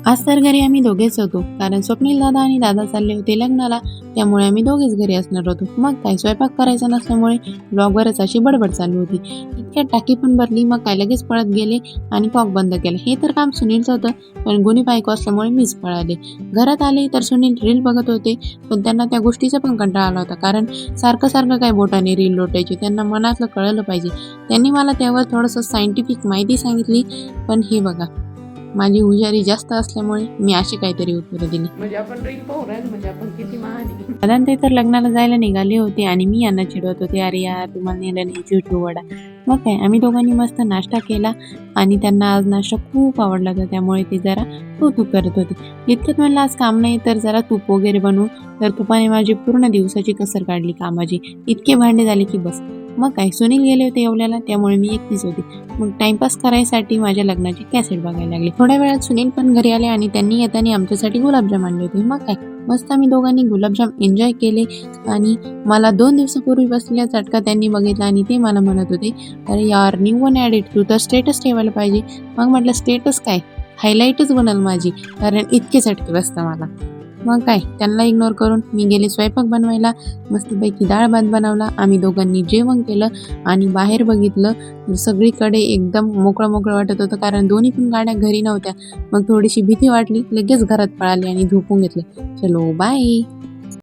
आज तर घरी आम्ही दोघेच होतो, कारण स्वप्नील दादा आणि दादा चालले होते लग्नाला, त्यामुळे आम्ही दोघेच घरी असणार होतो. मग काय स्वयंपाक करायचा नसल्यामुळे ब्लॉगवरच अशी बडबड चालू होती. इतक्यात टाकी पण भरली, मग काय लगेच पळत गेले आणि कॉक बंद केला. हे तर काम सुनीलचं होतं, पण गुणी बायको असल्यामुळे मीच पळाले. घरात आले तर सुनील रील बघत होते, पण त्यांना त्या गोष्टीचा पण कंटाळा आला होता, कारण सारखं सारखं काय बोटाने रील लोटायची, त्यांना मनातलं कळलं पाहिजे. त्यांनी मला त्यावर थोडंसं सायंटिफिक माहिती सांगितली, पण हे बघा, माझी हुशारी जास्त असल्यामुळे मी अशी काहीतरी उत्तरं दिली. म्हणजे आपण रील पाहू राहिलो म्हणजे आपण किती महान आहे. दादा ते तर लग्नाला जायला निघाले होते आणि मी यांना चिडवत होते, अरे यार तुम्हाला नेलं नाही चिवटू वडा. मग काय आम्ही दोघांनी मस्त नाश्ता केला आणि त्यांना आज नाश्ता खूप आवडला होता, त्यामुळे ते जरा कौतुक करत होते. इतकंच म्हणलं आज काम नाही तर जरा तूप वगैरे बनवू, तर तुपाने माझी पूर्ण दिवसाची कसर काढली कामाची. इतके भांडे झाले की बस. मग काय सुनील गेले होते येवल्याला, त्यामुळे मी एकटीच होती. मग टाइमपास करायसाठी माझ्या लग्नाची कॅसेट बघायला लागली. थोड्या वेळात सुनील पण घरी आले आणि त्यांनी येताना आमच्यासाठी गुलाबजाम आणले होते. मग काय मस्त आम्ही दोघांनी गुलाबजाम एन्जॉय केले आणि मला 2 दिवसापूर्वी बसलेला चटका त्यांनी बघितला आणि ते मला म्हणत होते, "अरे यार न्यू वन ॲडिड, तू तर स्टेटस ठेवायला पाहिजे." मग म्हटलं स्टेटस काय, हायलाईटच बनल माझी, कारण इतके चटके बसतात मला. मग काय त्यांना इग्नोर करून मी गेले स्वयंपाक बनवायला. मस्तपैकी डाळ भात बनवला. आम्ही दोघांनी जेवण केलं आणि बाहेर बघितलं तर सगळीकडे एकदम मोकळं मोकळं वाटत होतं, कारण दोन्ही पण गाड्या घरी नव्हत्या. मग थोडीशी भीती वाटली. लगेच घरात पळाले आणि झोपून घेतलं. चलो बाय.